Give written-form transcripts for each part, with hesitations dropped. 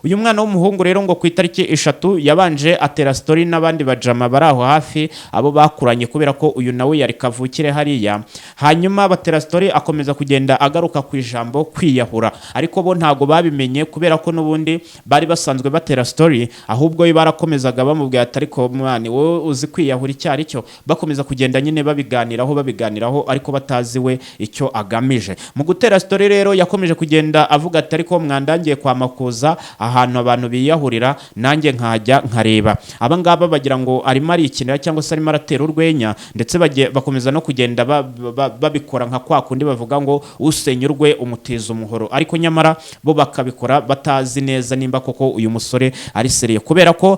uyu mwana w'umuhungu rero ngo ku itariki 3 yabanje atera story n'abandi bajama baraho hafi abo bakuranye kubera ko uyu nawe yari kavukire hariya. Hanyuma batera story akomeza kugenda agaruka ku ijambo kwiyahura, ariko bo ntago babimenye kubera ko nubundi bari basanzwe batera story, ahubwo barakomezaga bamubwira ati ariko mwani wowe uzi kwiyahura icyari cyo. Bakomeza kugenda nyine babiganiraho ariko batazi we icyo agamije. Mu gutera story rero yakomeje kugenda avuga ati ariko mwandangiye kwa Makuza ahantu abantu biyahurira nanjye nkajya nkareba. Abangaba bagira ngo arimo arikinira cyangwa se arimo aratera urwenya, ndetse bakomeza no kugenda babikora nka kwa kundi bavuga ngo usenyurwe umutiza umuhoro, ariko nyamara bo bakabikora batazi neza nimba koko uyu musore ari seriye, kubera ko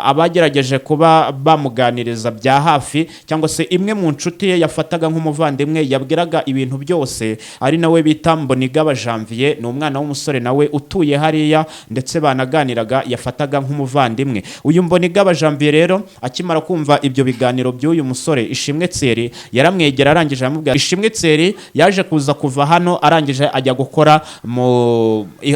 abagerageje kuba bamuganiriza bya hafi cyangwa se imwe mu nshuti ye yafataga nk'umuvandimwe yabwiraga ibintu byose, ari nawe bita Mbonigaba Janvier, ni umwana w'umusore nawe utuye hariya ndetse banaganiraga yafataga nk'umuvandimwe. Uyu Mbonigaba Janvier rero akimara kumva ibyo biganiro by'uyu musore Ishimwe Thierry yaramwegera arangije amubwira. Ishimwe Thierry yaje kuva hano arangije ajya gukora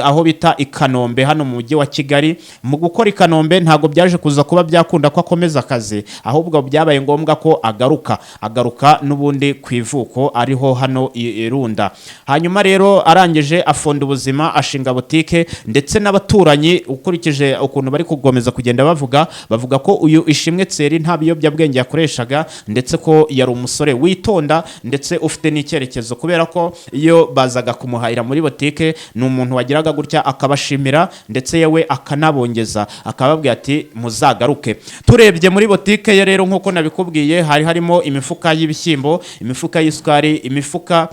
aho bita i Kanombe hano mu mujyi wa Kigali. Mu gukora i Kanombe ntago byaje kuba byakunda ko akomeza akazi, ahubwo byabaye ngombwa ko agaruka n'ubundi ku ivuko ariho hano irunda. Hanyuma rero arangije afonda ubuzima ashinga butike, ndetse n'abaturanyi ukurikije ukuntu bari kugomeza kugenda bavuga ko uyu Ishimwe Thierry nta biyobyabwenge yakoreshaga, ndetse ko yari umusore witonda ndetse ufite n'icyerekezo, kubera ko iyo bazaga kumuhahira muri butike ni umuntu wagiraga gutya akabashimira ndetse yewe akanabongeza akababwira ati muzagaruke. Turebye muri butike ye rero nkuko nabikubwiye harimo imifuka y'ibishyimbo, imifuka y'isukari, imifuka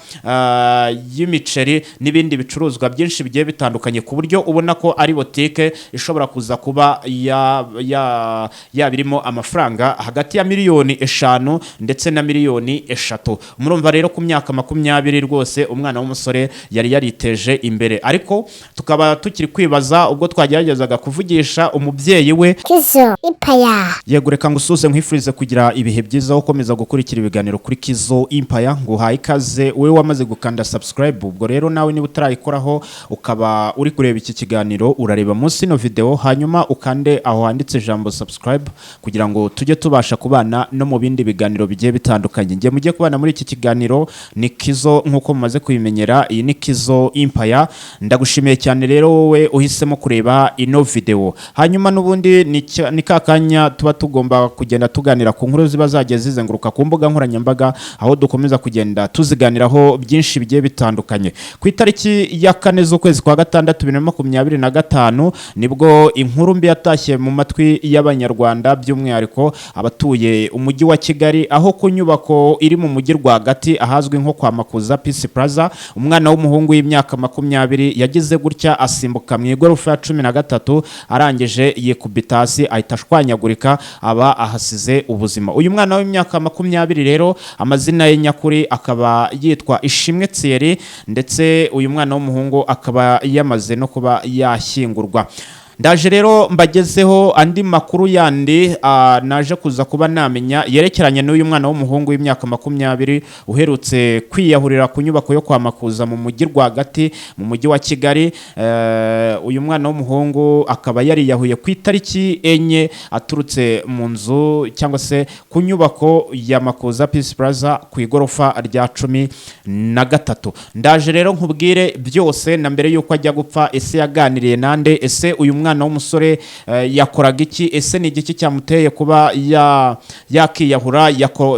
y'imiceri n'ibindi bicuruzwa byinshi bigiye bitandukanye, ku buryo ubona ko ari butike ishobora kuba yabirimo amafaranga hagati ya miliyoni 5 ndetse na miliyoni 3. Murumva rero ku myaka 20 rwose umwana w'umusore yari yariteje imbere, ariko tukaba tukiri kwibaza ubwo twageragezaga kuvugisha umubyeyi we KiZO Empire. Yego reka ngusuze nkwifurize kugira ibihe byiza ukomeza gukurikira ibiganiro kuri KiZO Empire. Nguhaye ikaze wowe wamaze gukanda subscribe, ubwo rero nawe niba utarayikoraho ukaba uri kureba iki kiganiro urareba munsi no video, hanyuma ukande aho handitse ijambo subscribe kugira ngo tujye tubasha kubana no mu bindi biganiro bigiye bitandukanye. Ngiye mujye kubana muri iki kiganiro ni KiZO nkuko mumaze kubimenyera, iyi ni KiZO Empire. Ndagushimiye cyane rero wowe uhisemo kureba ino video. Hanyuma nubundi ni kakanya tuba tugomba kugenda tuganira ku nkuru ziba zagiye zizenguruka ku mbuga nkoranyambaga, aho dukomeza kugenda tuziganiraho byinshi bigiye bitandukanye. Ku itariki ya 4 z'ukwezi kwa gatandatu 2025 nibwo inkuru mbi yatashye mu matwi y'abanyarwanda, by'umwihariko abatuye umujyi wa Kigali, aho ku nyubako iri mu mujyi rwagati ahazwi nko kwa Makuza Peace Plaza, umwana w'umuhungu w'imyaka 20 yagize gutya asimbuka mu igorofa ya 13 arangije yikubita hasi ahita ashwanyagurika aba ahasize ubuzima. Uyu mwana w'imyaka 20 rero amazina ye nyakuri akaba yitwa Ishimwe Thierry, ndetse uyu mwana w'umuhungu akaba yamaze no kuba yashyingurwa. Ndaje rero mbagezeho andi makuru yandi naje kuba namenya yerekeranye n'uyu mwana w'umuhungu w'imyaka 20 uherutse kwiyahurira ku nyubako yo kwa Makuza mu mujyi rwagati mu mujyi wa Kigali. Uyu mwana w'umuhungu akaba yariyahuye ku itariki 4 aturutse mu nzu cyangwa se ku nyubako ya Makuza Peace Plaza ku igorofa rya 13. Ndaje rero nkubwire byose na mbere yuko ajya gupfa, ese yaganiriye nande, ese uyu mwana w'umusore yakoraga iki, ese ni igiki cyamuteye kuba yakiyahura,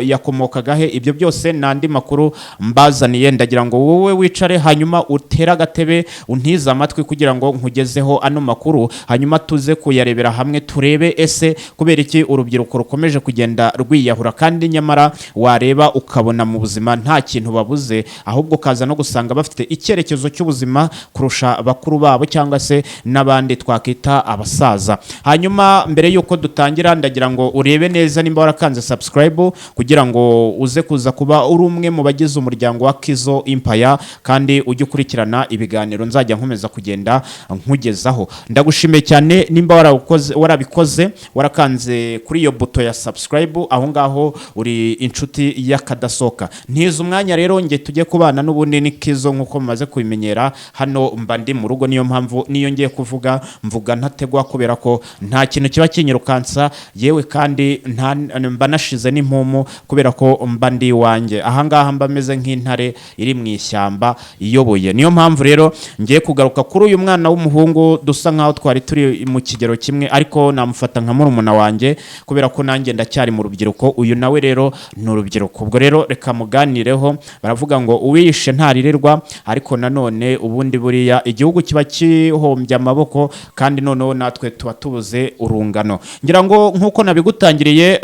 yakomokaga he? Ibyo byose nandi makuru mbazaniye, ndagira ngo wowe wicare hanyuma utera agatebe untiza amatwi kugira ngo nkugezeho ano makuru, hanyuma tuze kuyarebera hamwe turebe ese kubera iki urubyiruko rukomeje kugenda rwiyahura, kandi nyamara wareba ukabona mu buzima nta kintu babuze, ahubwo kaza no gusanga bafite icyerekezo cy'ubuzima kurusha bakuru babo cyangwa se n'abandi twakita bita abasaza. Hanyuma mbere yuko dutangira ndagira ngo urebe neza nimba warakanze subscribe kugira ngo uze kuza kuba uri umwe mu bagize umuryango wa KiZO Empire kandi ujye ukurikirana ibiganiro nzajya nkomeza kugenda nkugezaho. Ndagushimiye cyane nimba warabikoze warakanze kuri iyo buto ya subscribe, aho ngaho uri inshuti y'akadasoka. Ntiza umwanya rero nge tujye kubana n'ubundi ni KiZO nkuko mumaze kubimenyera hano mba ndi mu rugo, niyo mpamvu niyo ngiye kuvuga mvuga ntategwa kubera ko nta kintu kiba kinyirukansa, yewe kandi mba nashize n'impumu kubera ko mba ndi wanjye. Aha ngaha mba meze nk'intare iri mu ishyamba iyoboye. Niyo mpamvu rero ngiye kugaruka kuri uyu mwana w'umuhungu dusa nkaho twari turi mu kigero kimwe, ariko namufata nka murumuna wanjye kubera ko nanjye ndacyari mu rubyiruko, uyu nawe rero ni urubyiruko. Ubwo rero reka muganireho. Baravuga ngo uwishe ntaririrwa, ariko nanone ubundi buriya igihugu kiba kihombye amaboko kandi noneho natwe tuba tubuze urungano. Ngira ngo nkuko nabigutangiriye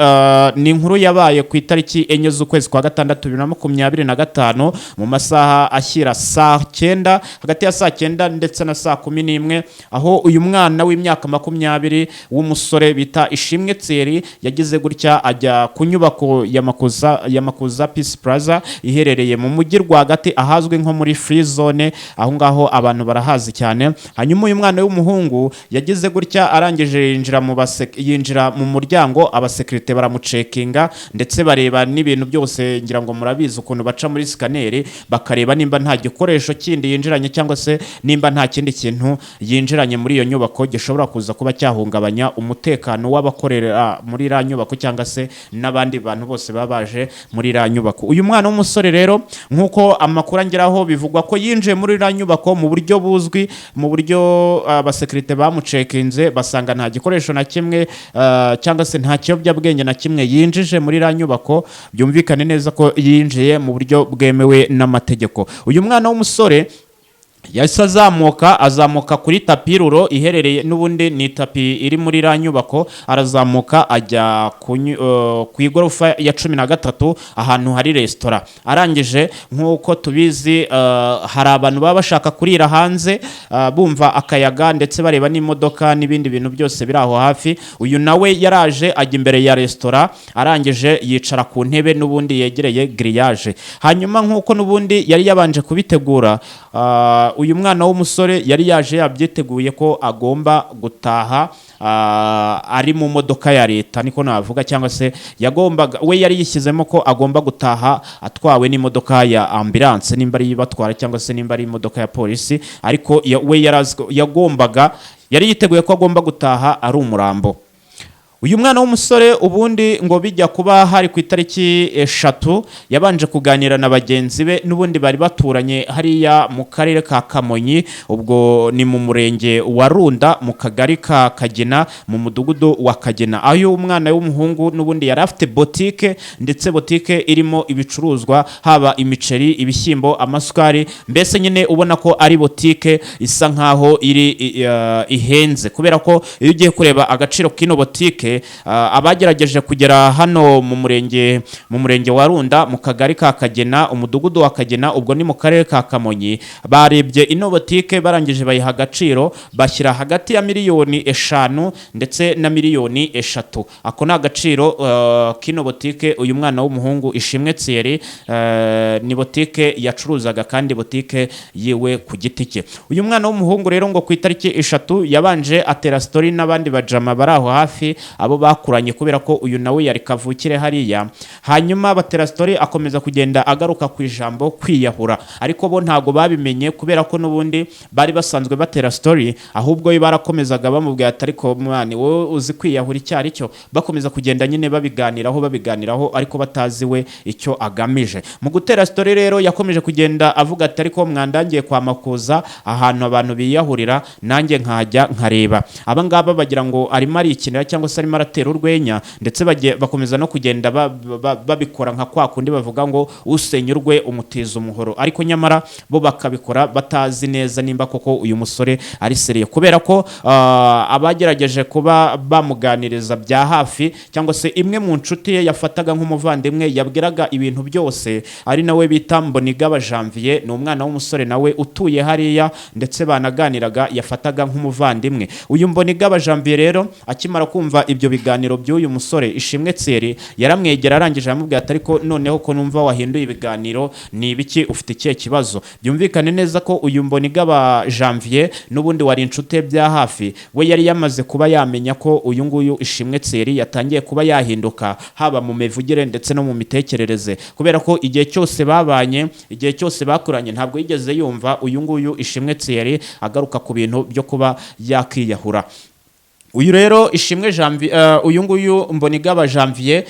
ni inkuru yabaye ku itariki 4 z'ukwezi kwa gatandatu 2025 mu masaha ashyira saa 9, hagati ya saa 9 ndetse na saa 11, aho uyu mwana w'imyaka 20 w'umusore bita Ishimwe Thierry yagize gutya ajya ku nyubako ya Makuza Peace Plaza iherereye mu mujyi rwagati ahazwi nko muri free zone, aho ngaho abantu barahazi cyane. Hanyuma uyu mwana w'umuhungu yagize gutya arangije yinjira mu muryango, abasekirite baramucekinga ndetse bareba n'ibintu byose. Ngira ngo murabizi ukuntu baca muri scanner bakareba nimba nta gikoresho kindi yinjiranye cyangwa se nimba nta kindi kintu yinjiranye muri iyo nyubako gishobora kuza kuba cyahungabanya umutekano w'abakorera muri ra nyubako cyangwa se n'abandi bantu bose babaje muri ra nyubako. Uyu mwana w'umusore rero nkuko amakuru angeraho bivugwa ko yinjiye muri ra nyubako mu buryo buzwi, mu buryo abasekirite bamucekinze basanga nta gikoresho na kimwe cyangwa se nta kiyobyabwenge na kimwe yinjije muri ra nyubako. Byumvikane neza ko yinjiye mu buryo bwemewe n'amategeko. Uyu mwana w'umusore yahise azamuka kuri tapiruro iherereye n'ubundi ni tapi iri muri ra nyubako, arazamuka ajya ku igorofa ya 13 ahantu hari restaurant. Arangije nkuko tubizi hari abantu baba bashaka kurira hanze bumva akayaga ndetse bareba n'imodoka n'ibindi bintu byose biri aho hafi. Uyu nawe yaraje ajya imbere ya restaurant, arangije yicara ku ntebe n'ubundi yegereye grillage. Hanyuma nkuko n'ubundi yari yabanje kubitegura, uyu mwana w'umusore yari yaje yabyiteguye ko agomba gutaha ari mu modoka ya leta, niko navuga, cyangwa se we yari yishyizemo ko agomba gutaha atwawe n'imodoka ya ambulance nimba ari batwara cyangwa se nimba ari imodoka ya polisi, ariko we yari yiteguye ko agomba gutaha ari umurambo. Uyu mwana w'umusore ubundi ngo bijya kuba hari ku itariki 3 yabanje kuganira na bagenzi be n'ubundi bari baturanye hariya mu karere ka Kamonyi, ubwo ni mu murenge wa Runda mu kagari ka Kagena mu mudugudu wa Kagena. Ayo umwana w'umuhungu n'ubundi yari afite boutique, ndetse boutique irimo ibicuruzwa haba imiceri, ibishyimbo, amasukari, mbese nyine ubona ko ari boutique isa nkaho iri ihenze, kubera ko iyo ugiye kureba agaciro k'ino boutique abagerageje kugera hano mu murenge wa Runda mu kagari ka Kagena umudugudu wa Kagena, ubwo ni mu karere ka Kamonyi, barebye ino boutique barangije bayiha agaciro bashyira hagati ya miliyoni 5 ndetse na miliyoni 3. Ako ni agaciro k'ino boutique uyu mwana w'umuhungu Ishimwe Thierry ni boutique yacuruzaga kandi boutique yiwe ku giti cye. Uyu mwana w'umuhungu rero ngo ku itariki 3 yabanje atera story n'abandi bajama baraho hafi abo bakuranye, kubera ko uyu nawe yari kavukire hariya. Hanyuma batera story akomeza kugenda agaruka ku ijambo kwiyahura, ariko bo ntago babimenye kubera ko n'ubundi bari basanzwe batera story, ahubwo barakomezaga bamubwira ati ariko mwana wowe uzi kwiyahura icyari cyo, bakomeza kugenda nyine babiganiraho ariko batazi we icyo agamije. Mu gutera story rero yakomeje kugenda avuga ati ariko mwandangiye kwa Makuza ahantu abantu biyahurira nanjye nkajya nkareba. Aba ngaba bagira ngo arimo arikinira cyangwa se arimo aratera urwenya, ndetse bakomeza no kugenda babikora nka kwa kundi bavuga ngo usenyurwe umutiza umuhoro, ariko nyamara bo bakabikora batazi neza nimba koko uyu musore ari seriye, kubera ko abagerageje kuba bamuganiriza bya hafi cyangwa se imwe mu nshuti ye yafataga nk'umuvandimwe yabwiraga ibintu byose, ari nawe bita Mbonigaba Janvier, ni umwana w'umusore nawe utuye hariya ndetse banaganiraga yafataga nk'umuvandimwe. Uyu Mbonigaba Janvier rero akimara kumva ibyo biganiro by'uyu musore Ishimwe Thierry yaramwegera arangije aramubwira ati ariko noneho ko numva wahinduye ibiganiro ni ibiki, ufite ikihe kibazo? Byumvikane neza ko uyu Mbonigaba Janvier n'ubundi wari inshuti bya hafi, we yari yamaze kuba yamenya ko uyu nguyu Ishimwe Thierry yatangiye kuba yahinduka haba mu mivugire ndetse no mu mitekerereze, kubera ko igihe cyose babanye, igihe cyose bakuranye, ntabwo yigeze yumva uyu nguyu Ishimwe Thierry agaruka ku bintu byo kuba yakiyahura. Uyu rero Ishimwe Janvier, uyu nguyu Mbonigaba Janvier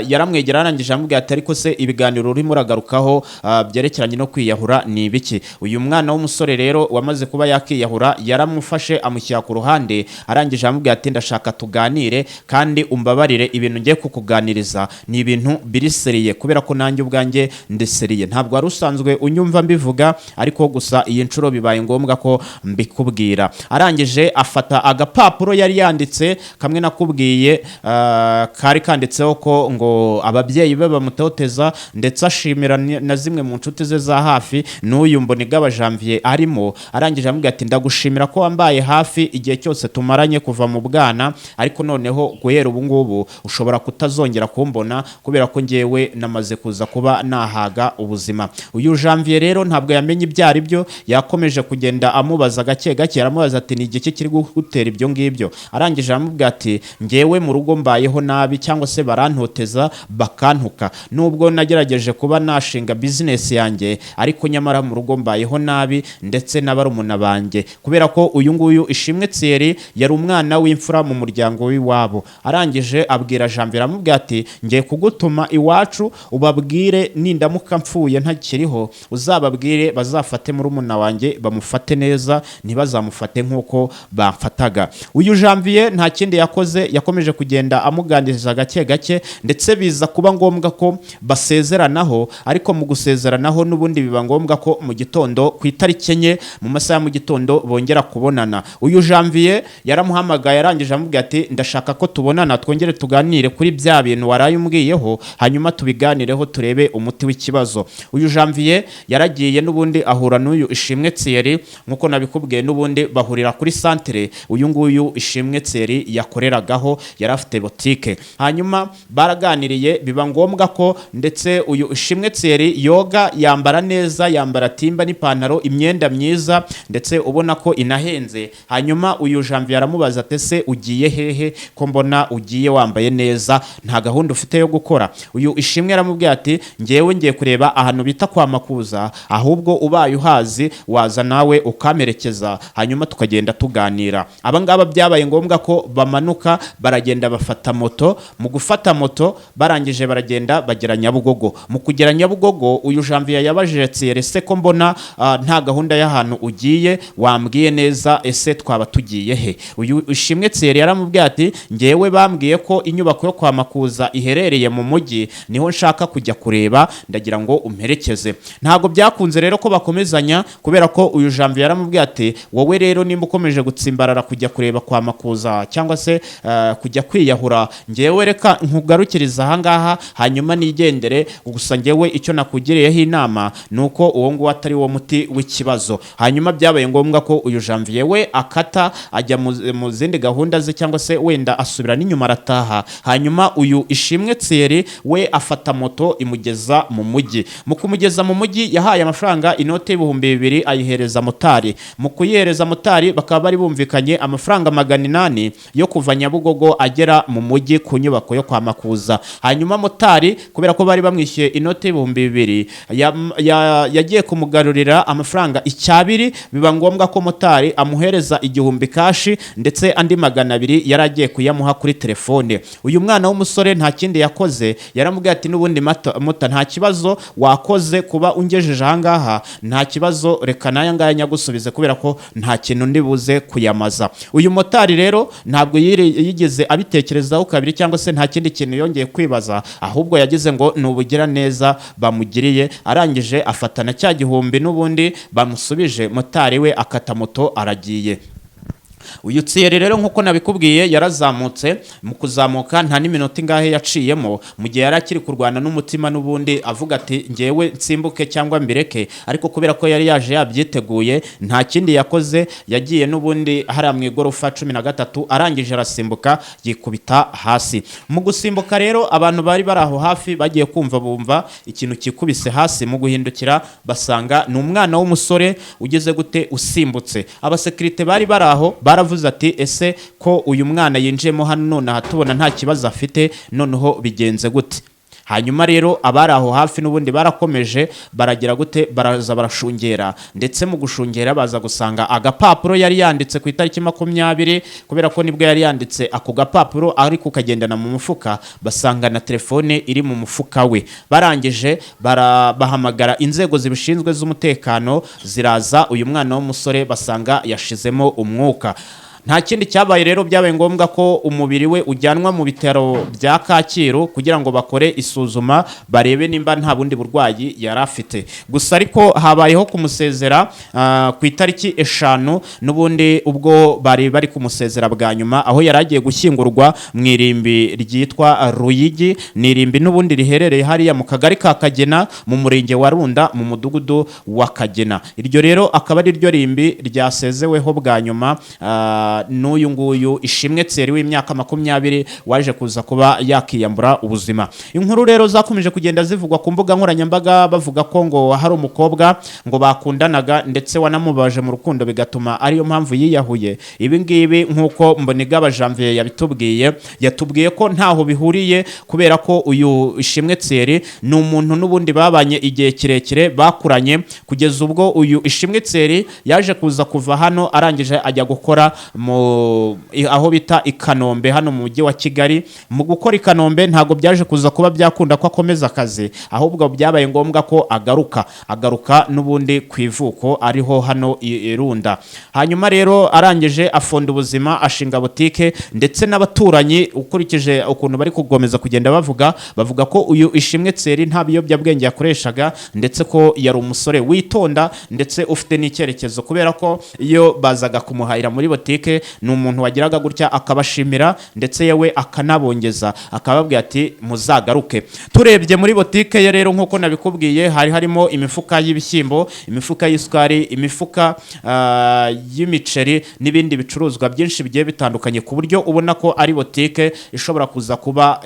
yaramwegera arangije amubwira ati ariko se ibiganiro urimo uragarukaho byerekeranye no kwiyahura ni ibiki? Uyu mwana w'umusore rero wamaze kuba yakiyahura yaramufashe amushyira ku ruhande, arangije amubwira ati ndashaka tuganire kandi umbabarire, ibintu ngiye kukuganiriza ni ibintu biri seriye, kubera ko nanjye ubwanjye ndeseriye, ntabwo wari usanzwe unyumva mbivuga, ariko gusa iyi nshuro bibaye ngombwa ko mbikubwira. Arangije afata agapapuro yari yanditse kamwe nakubwiye, kari kanditseho ko ngo ababyeyi be bamutoteza, ndetse ashimira na zimwe mu nshuti ze za hafi n'uyu Mbonigaba Janvier arimo. Arangije amubwira ati ndagushimira ko wambaye hafi igihe cyose tumaranye kuva mu bwana, ariko noneho guhera ubu ngubu ushobora kutazongera kumbona, kubera ko ngewe namaze kuza kuba nahaga ubuzima. Uyu Janvier rero ntabwo yamenye ibyo ari byo, yakomeje kugenda amubaza gake gake, aramubaza ati ni igiki kiri gutera ibyo ngibyo? Arangije aramubwira ati ngewe mu rugo mbayeho nabi, cyangwa se barantoteza bakantuka, nubwo nagerageje kuba nashinga business yanjye, ariko nyamara mu rugo mbayeho nabi ndetse n'abarumuna banjye, kubera ko uyu nguyu Ishimwe Thierry yari umwana w'imfura mu muryango w'iwabo. Arangije abwira Janvier aramubwira ati ngiye kugutuma iwacu ubabwire nindamuka mpfuye ntakiriho, uzababwire bazafate murumuna wanjye bamufate neza, ntibazamufate nk'uko bamfataga. Uyu Janvier nta kindi yakoze, yakomeje kugenda amuganiriza gake gake, ndetse biza kuba ngombwa ko basezeranaho, ariko mu gusezeranaho n'ubundi biba ngombwa ko mu gitondo ku itariki enye mu masaha ya mu gitondo bongera kubonana. Uyu Janvier yaramuhamagaye arangije amubwira ati ndashaka ko tubonana twongere tuganire kuri bya bintu waraye umbwiyeho, hanyuma tubiganireho turebe umuti w'ikibazo. Uyu Janvier yaragiye n'ubundi ahura n'uyu Ishimwe Thierry, nkuko nabikubwiye n'ubundi bahurira kuri centre uyu nguyu Ishimwe Thierry yakoreragaho, yari afite botike. Hanyuma baraganiriye biba ngombwa ko ndetse uyu Ishimwe Thierry yoga, yambara neza, yambara timba n'ipantaro, imyenda myiza ndetse ubona ko inahenze. Hanyuma uyu Janvier aramubaza ati se ugiye hehe ko mbona ugiye wambaye neza, nta gahunda ufite yo gukora? Uyu Ishimwe aramubwira ati ngewe ngiye kureba ahantu bita kwa Makuza, ahubwo ubaye uhazi waza nawe ukamerekeza, hanyuma tukagenda tuganira. Abangaba byabaye ngombwa ko bamanuka baragenda bafata moto. Mu gufata moto barangije baragenda bagera Nyabugogo. Mu kugera Nyabugogo uyu Janvier yabajije Thierry se ko mbona nta gahunda y'ahantu ugiye, wambwiye neza ese twaba tugiye he? Uyu Ishimwe Thierry yaramubwiye ati ngewe bambwiye ko inyubako yo kwa Makuza iherereye mu mujyi, niho nshaka kujya kureba, ndagira ngo umperekeze. Ntago byakunze rero ko bakomezanya, kubera ko uyu Janvier yaramubwiye ati wowe rero nimba ukomeje gutsimbarara kujya kureba kwa Makuza cyangwa se kujya kwiyahura, ngewe reka nkugarukiriza ahangaha hanyuma nigendere, gusa ngewe icyo nakugiriyeho inama nuko uwo nguwo atari wo muti w'ikibazo. Hanyuma byabaye ngombwa ko uyu Janvier we akata ajya mu zindi gahunda ze, cyangwa se wenda asubira n'inyuma arataha. Hanyuma uyu Ishimwe Thierry we afata moto imugeza mu mujyi. Mu kumugeza mu mujyi yahaye amafaranga inote y'ibihumbi 200 ayihereza motari. Mu kuyihereza motari bakaba bari bumvikanye amafaranga 800 yo kuva Nyabugogo agera mu mujyi ku nyubako yo kwa Makuza. Hanyuma motari kubera ko bari bamwishyuye inote y'ibihumbi 200 yagiye kumugarurira amafaranga 200, biba ngombwa ko motari amuhereza 1000 kashi ndetse andi 200 yaragiye kuyamuha kuri telefone. Uyu mwana w'umusore nta kindi yakoze, yaramubwiye ati n'ubundi mota nta kibazo wakoze kuba ungejeje ahangaha, nta kibazo reka naya ngaya nyagusubize kubera ko nta kintu ndibuze kuyamaza. Uyu motari rero rero ntabwo yigeze abitekerezaho kabiri cyangwa se nta kindi kintu yongeye kwibaza, ahubwo yagize ngo ni ubugira neza bamugiriye. Arangije afatana cya gihumbi n'ubundi bamusubije, motari we akata moto aragiye. Uyu Thierry rero nkuko nabikubwiye yarazamutse, mu kuzamuka nta n'iminota ingahe yaciyemo, mu gihe yari akiri kurwana n'umutima n'ubundi avuga ati ngewe nsimbuke cyangwa mbireke, ariko kubera ko yari yaje yabyiteguye nta kindi yakoze, yagiye n'ubundi hariya mu igorofa 13 arangije arasimbuka yikubita hasi. Mu gusimbuka rero abantu bari bari aho hafi bagiye kumva bumva ikintu kikubise hasi, mu guhindukira basanga ni umwana w'umusore ugeze gute usimbutse. Abasekirite bari bari aho baravuze ati ese ko uyu mwana yinjiyemo hano none hatubona nta kibazo afite, noneho bigenze gute? Hanyuma rero abari aho hafi n'ubundi barakomeje baragira gute, baraza barashungera, ndetse mu gushungera baza gusanga agapapuro yari yanditse ku itariki 20, kubera ko nibwo yari yanditse ako gapapuro ariko kagendana mu mufuka, basanga na telefone iri mu mufuka we. Barangije bahamagara inzego zibishinzwe z'umutekano, ziraza uyu mwana w'umusore basanga yashizemo umwuka. Nta kindi cyabaye rero, byabaye ngombwa ko umubiri we ujyanwa mu bitaro bya Kacyiru kugira ngo bakore isuzuma barebe nimba nta bundi burwayi yari afite. Gusa ariko habayeho kumusezera ku itariki 5 n'ubundi ubwo bari kumusezera bwa nyuma, aho yari agiye gushyingurwa mu irimbi ryitwa Ruyigi. Ni irimbi n'ubundi riherereye hariya mu kagari ka Kagena mu murenge wa Runda mu mudugudu wa Kagena. Iryo rero akaba ari ryo rimbi ryasezeweho bwa nyuma n'uyu nguyu Ishimwe Thierry w'imyaka 20 waje kuza kuba yakiyambura ubuzima. Inkuru rero zakomeje kugenda zivugwa ku mbuga nkoranyambaga bavuga ko ngo hari umukobwa ngo bakundanaga ndetse wanamubaje mu rukundo bigatuma ariyo mpamvu yiyahuye. Ibi ngibi nkuko Mbonigaba Janvier yatubwiye ko ntaho bihuriye, kubera ko uyu Ishimwe Thierry ni umuntu n'ubundi babanye igihe kirekire bakuranye, kugeza ubwo uyu Ishimwe Thierry yaje kuza kuva hano arangije ajya gukora aho bita i Kanombe hano mu mujyi wa Kigali. Mu gukora i Kanombe ntago byaje kuza kuba byakunda ko akomeza akazi, ahubwo byabaye ngombwa ko agaruka n'ubundi ku ivuko ariho hano i Runda. Hanyuma rero arangije afonda ubuzima, ashinga butike, ndetse n'abaturanyi ukurikije ukuntu bari kugomeza kugenda bavuga ko uyu Ishimwe Thierry nta biyobyabwenge yakoreshaga, ndetse ko yari umusore witonda ndetse ufite n'icyerekezo, kubera ko iyo bazaga kumuhahira muri butike ni umuntu wagiraga gutya akabashimira ndetse yewe akanabongeza, akababwira ati muzagaruke. Turebye muri butike ye rero nkuko nabikubwiye harimo imifuka y'ibishyimbo, imifuka y'isukari, imifuka y'imiceri n'ibindi bicuruzwa byinshi bigiye bitandukanye, ku buryo ubona ko ari butike ishobora kuza kuba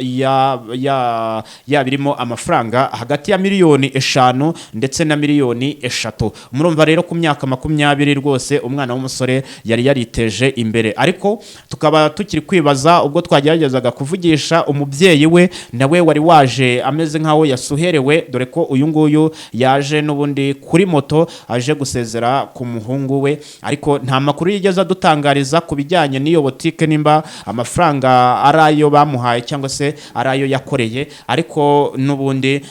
yabirimo amafaranga hagati ya miliyoni 5 ndetse na miliyoni 3. Murumva rero ku myaka 20 rwose umwana w'umusore yari yariteje imbere. Ariko tukaba tukiri kwibaza, ubwo twageragezaga kuvugisha umubyeyi we, nawe wari waje ameze nkaho yasuherewe, dore ko uyu nguyu yaje n'ubundi kuri moto aje gusezera ku muhungu we, ariko nta makuru yigeze adutangariza ku bijyanye n'iyo botike nimba amafaranga arayo bamuhaye cyangwa se arayo yakoreye. Ariko n'ubundi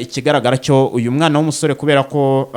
ikigaragara cyo uyu mwana w'umusore, kubera ko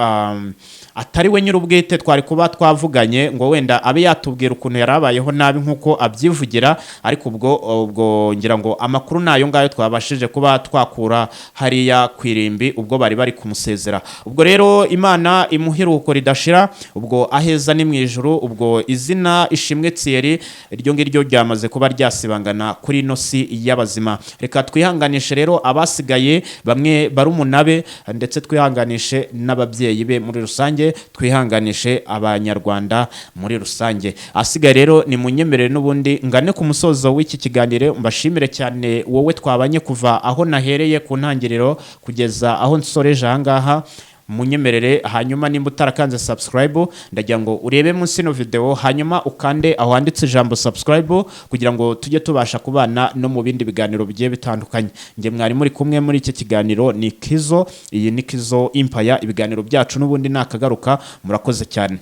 atari we nyir'ubwite twari kuba twavuganye ngo wenda abe yatubwira ukuntu yarabayeho nabi nkuko abyivugira, ariko ubwo ngira ngo amakuru nayo ngayo twabashije kuba twakura hariya kwirimbi ubwo bari kumusezera. Ubwo rero Imana imuhiruko ridashira, ubwo aheza ni mu ijuru. Ubwo izina Ishimwe Thierry iryo ngiryo ryamaze kuba ryasibangana kuri ino si y'abazima. Reka twihanganishe rero abasigaye, bamwe barumunabe, ndetse twihanganishe n'ababyeyi be muri rusange, twihanganishe abanyarwanda muri rusange. Asigaye rero ni munyemerere n'ubundi ngane ku musozo w'iki kiganiro, mbashimire cyane wowe twabanye kuva aho nahereye ku ntangiriro kugeza aho nsoreje ahangaha. Munyemerere hanyuma nimba utarakanze subscribe, ndagira ngo urebe munsi no video, hanyuma ukande aho handitse ijambo subscribe kugira ngo tujye tubasha kubana no mu bindi biganiro bigiye bitandukanye. Nge mwari muri kumwe muri iki kiganiro ni KiZO, iyi ni KiZO Empire. Ibiganiro byacu n'ubundi nakagaruka. Murakoze cyane.